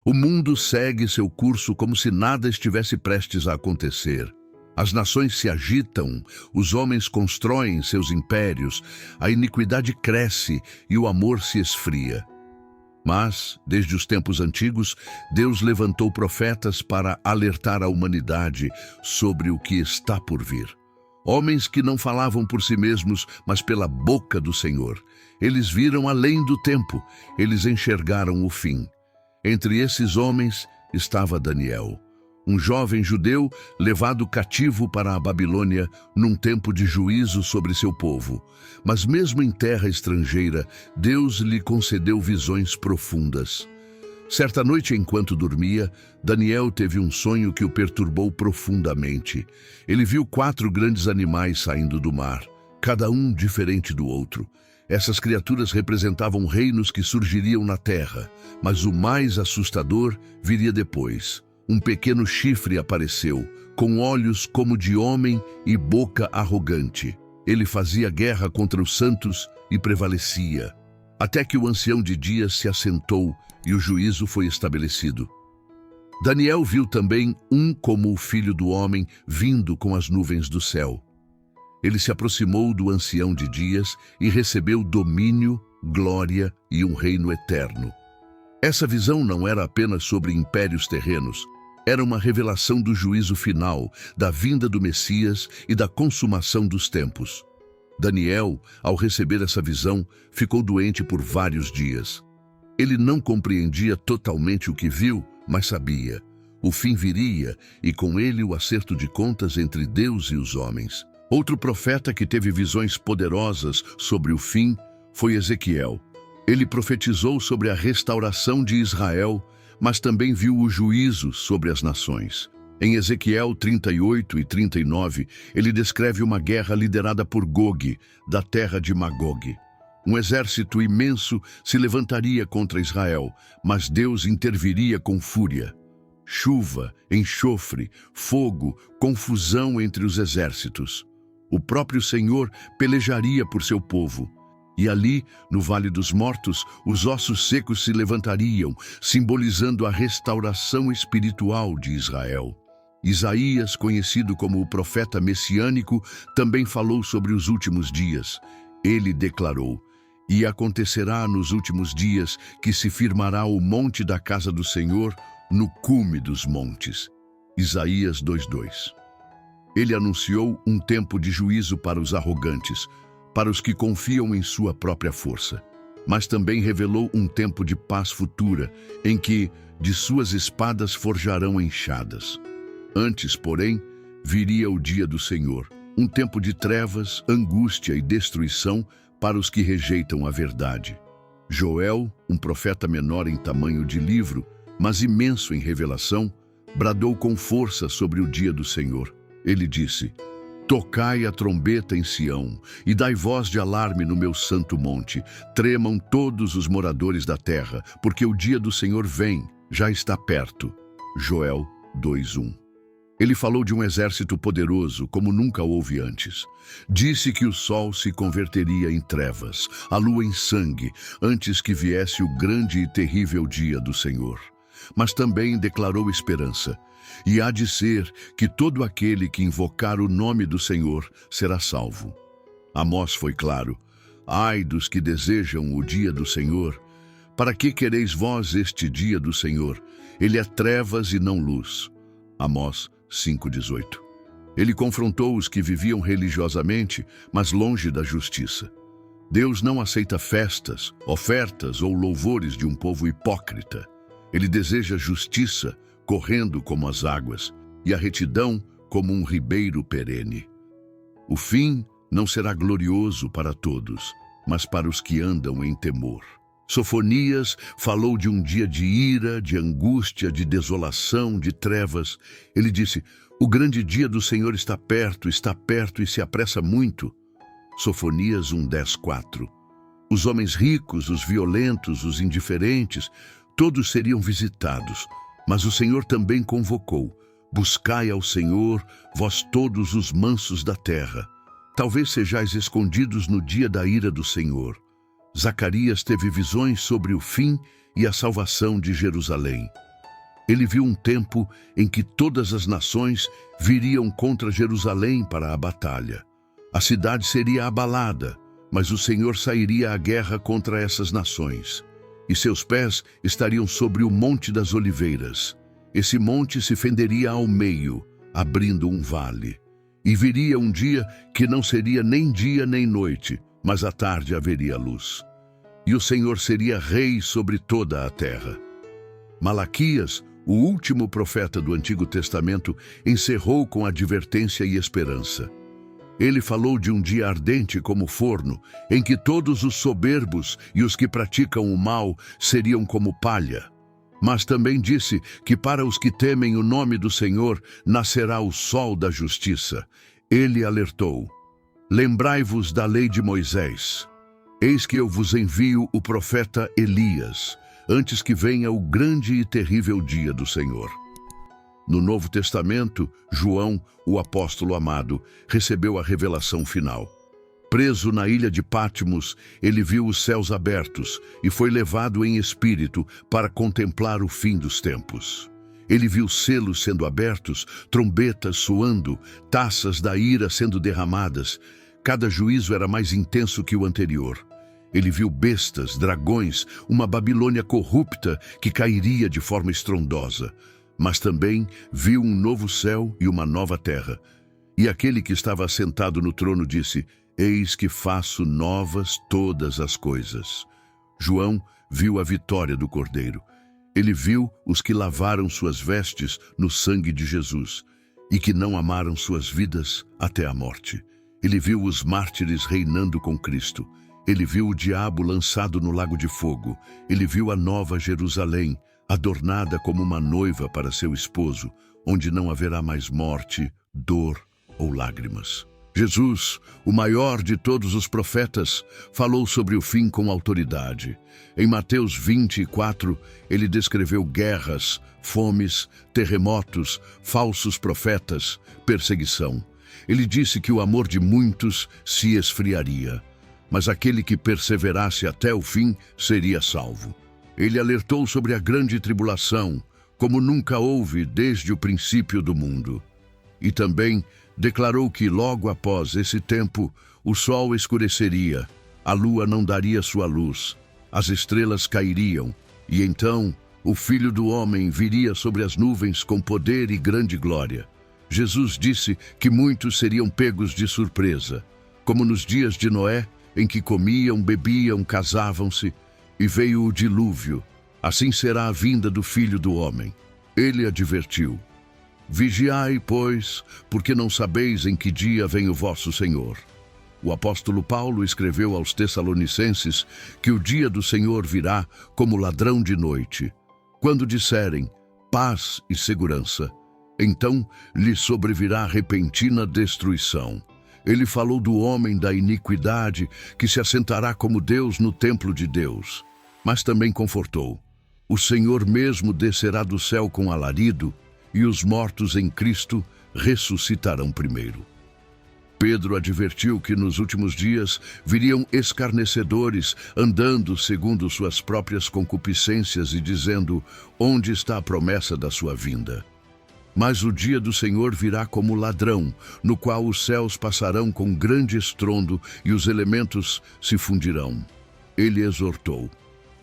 O mundo segue seu curso como se nada estivesse prestes a acontecer. As nações se agitam, os homens constroem seus impérios, a iniquidade cresce e o amor se esfria. Mas, desde os tempos antigos, Deus levantou profetas para alertar a humanidade sobre o que está por vir. Homens que não falavam por si mesmos, mas pela boca do Senhor. Eles viram além do tempo, eles enxergaram o fim. Entre esses homens estava Daniel, um jovem judeu levado cativo para a Babilônia num tempo de juízo sobre seu povo. Mas mesmo em terra estrangeira, Deus lhe concedeu visões profundas. Certa noite, enquanto dormia, Daniel teve um sonho que o perturbou profundamente. Ele viu 4 grandes animais saindo do mar, cada um diferente do outro. Essas criaturas representavam reinos que surgiriam na terra, mas o mais assustador viria depois. Um pequeno chifre apareceu, com olhos como de homem e boca arrogante. Ele fazia guerra contra os santos e prevalecia, até que o ancião de dias se assentou e o juízo foi estabelecido. Daniel viu também um como o filho do homem vindo com as nuvens do céu. Ele se aproximou do ancião de dias e recebeu domínio, glória e um reino eterno. Essa visão não era apenas sobre impérios terrenos, era uma revelação do juízo final, da vinda do Messias e da consumação dos tempos. Daniel, ao receber essa visão, ficou doente por vários dias. Ele não compreendia totalmente o que viu, mas sabia. O fim viria e com ele o acerto de contas entre Deus e os homens. Outro profeta que teve visões poderosas sobre o fim foi Ezequiel. Ele profetizou sobre a restauração de Israel, mas também viu o juízo sobre as nações. Em Ezequiel 38 e 39, ele descreve uma guerra liderada por Gog, da terra de Magog. Um exército imenso se levantaria contra Israel, mas Deus interviria com fúria. Chuva, enxofre, fogo, confusão entre os exércitos. O próprio Senhor pelejaria por seu povo. E ali, no Vale dos Mortos, os ossos secos se levantariam, simbolizando a restauração espiritual de Israel. Isaías, conhecido como o profeta messiânico, também falou sobre os últimos dias. Ele declarou: "E acontecerá nos últimos dias que se firmará o monte da casa do Senhor no cume dos montes." Isaías 2:2. Ele anunciou um tempo de juízo para os arrogantes, para os que confiam em sua própria força. Mas também revelou um tempo de paz futura, em que de suas espadas forjarão enxadas. Antes, porém, viria o dia do Senhor, um tempo de trevas, angústia e destruição para os que rejeitam a verdade. Joel, um profeta menor em tamanho de livro, mas imenso em revelação, bradou com força sobre o dia do Senhor. Ele disse: "Tocai a trombeta em Sião e dai voz de alarme no meu santo monte. Tremam todos os moradores da terra, porque o dia do Senhor vem, já está perto." Joel 2:1. Ele falou de um exército poderoso, como nunca houve antes. Disse que o sol se converteria em trevas, a lua em sangue, antes que viesse o grande e terrível dia do Senhor. Mas também declarou esperança. E há de ser que todo aquele que invocar o nome do Senhor será salvo. Amós foi claro: "Ai dos que desejam o dia do Senhor! Para que quereis vós este dia do Senhor? Ele é trevas e não luz." Amós 5:18. Ele confrontou os que viviam religiosamente, mas longe da justiça. Deus não aceita festas, ofertas ou louvores de um povo hipócrita. Ele deseja justiça, correndo como as águas, e a retidão como um ribeiro perene. O fim não será glorioso para todos, mas para os que andam em temor. Sofonias falou de um dia de ira, de angústia, de desolação, de trevas. Ele disse: "O grande dia do Senhor está perto e se apressa muito." Sofonias 1:10-4. Os homens ricos, os violentos, os indiferentes, todos seriam visitados. Mas o Senhor também convocou: "Buscai ao Senhor, vós todos os mansos da terra. Talvez sejais escondidos no dia da ira do Senhor." Zacarias teve visões sobre o fim e a salvação de Jerusalém. Ele viu um tempo em que todas as nações viriam contra Jerusalém para a batalha. A cidade seria abalada, mas o Senhor sairia à guerra contra essas nações. E seus pés estariam sobre o Monte das Oliveiras. Esse monte se fenderia ao meio, abrindo um vale. E viria um dia que não seria nem dia nem noite, mas à tarde haveria luz. E o Senhor seria rei sobre toda a terra. Malaquias, o último profeta do Antigo Testamento, encerrou com advertência e esperança. Ele falou de um dia ardente como forno, em que todos os soberbos e os que praticam o mal seriam como palha. Mas também disse que para os que temem o nome do Senhor nascerá o sol da justiça. Ele alertou: lembrai-vos da lei de Moisés. Eis que eu vos envio o profeta Elias, antes que venha o grande e terrível dia do Senhor. No Novo Testamento, João, o apóstolo amado, recebeu a revelação final. Preso na ilha de Patmos, ele viu os céus abertos e foi levado em espírito para contemplar o fim dos tempos. Ele viu selos sendo abertos, trombetas soando, taças da ira sendo derramadas. Cada juízo era mais intenso que o anterior. Ele viu bestas, dragões, uma Babilônia corrupta que cairia de forma estrondosa. Mas também viu um novo céu e uma nova terra. E aquele que estava assentado no trono disse: eis que faço novas todas as coisas. João viu a vitória do Cordeiro. Ele viu os que lavaram suas vestes no sangue de Jesus e que não amaram suas vidas até a morte. Ele viu os mártires reinando com Cristo. Ele viu o diabo lançado no lago de fogo. Ele viu a nova Jerusalém, adornada como uma noiva para seu esposo, onde não haverá mais morte, dor ou lágrimas. Jesus, o maior de todos os profetas, falou sobre o fim com autoridade. Em Mateus 24, ele descreveu guerras, fomes, terremotos, falsos profetas, perseguição. Ele disse que o amor de muitos se esfriaria, mas aquele que perseverasse até o fim seria salvo. Ele alertou sobre a grande tribulação, como nunca houve desde o princípio do mundo. E também declarou que logo após esse tempo, o sol escureceria, a lua não daria sua luz, as estrelas cairiam, e então o Filho do Homem viria sobre as nuvens com poder e grande glória. Jesus disse que muitos seriam pegos de surpresa, como nos dias de Noé, em que comiam, bebiam, casavam-se, e veio o dilúvio. Assim será a vinda do Filho do Homem. Ele advertiu: vigiai, pois, porque não sabeis em que dia vem o vosso Senhor. O apóstolo Paulo escreveu aos Tessalonicenses que o dia do Senhor virá como ladrão de noite. Quando disserem paz e segurança, então lhe sobrevirá repentina destruição. Ele falou do homem da iniquidade que se assentará como Deus no templo de Deus. Mas também confortou: o Senhor mesmo descerá do céu com alarido, e os mortos em Cristo ressuscitarão primeiro. Pedro advertiu que nos últimos dias viriam escarnecedores, andando segundo suas próprias concupiscências e dizendo: onde está a promessa da sua vinda? Mas o dia do Senhor virá como ladrão, no qual os céus passarão com grande estrondo e os elementos se fundirão. Ele exortou: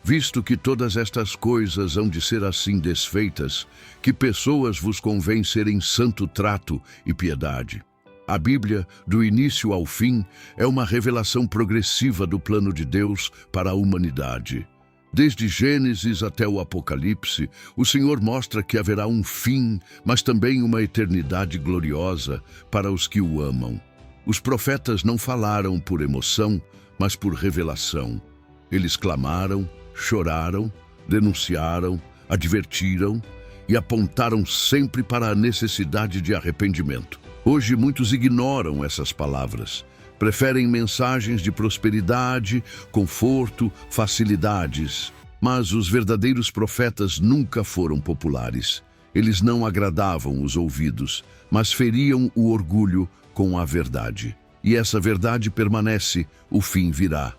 visto que todas estas coisas hão de ser assim desfeitas, que pessoas vos convém serem santo trato e piedade. A Bíblia, do início ao fim, é uma revelação progressiva do plano de Deus para a humanidade. Desde Gênesis até o Apocalipse, o Senhor mostra que haverá um fim, mas também uma eternidade gloriosa para os que o amam. Os profetas não falaram por emoção, mas por revelação. Eles clamaram, choraram, denunciaram, advertiram e apontaram sempre para a necessidade de arrependimento. Hoje muitos ignoram essas palavras. Preferem mensagens de prosperidade, conforto, facilidades. Mas os verdadeiros profetas nunca foram populares. Eles não agradavam os ouvidos, mas feriam o orgulho com a verdade. E essa verdade permanece, o fim virá.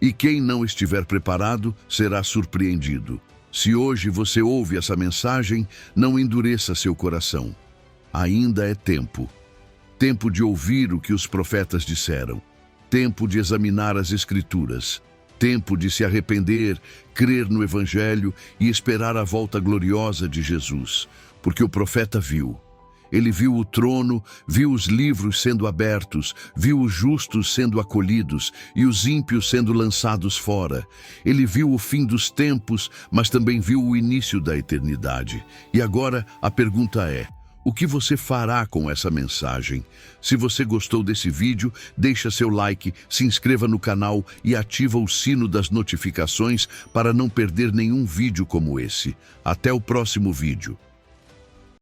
E quem não estiver preparado será surpreendido. Se hoje você ouve essa mensagem, não endureça seu coração. Ainda é tempo. Tempo de ouvir o que os profetas disseram. Tempo de examinar as Escrituras. Tempo de se arrepender, crer no Evangelho e esperar a volta gloriosa de Jesus. Porque o profeta viu. Ele viu o trono, viu os livros sendo abertos, viu os justos sendo acolhidos e os ímpios sendo lançados fora. Ele viu o fim dos tempos, mas também viu o início da eternidade. E agora a pergunta é: o que você fará com essa mensagem? Se você gostou desse vídeo, deixa seu like, se inscreva no canal e ativa o sino das notificações para não perder nenhum vídeo como esse. Até o próximo vídeo.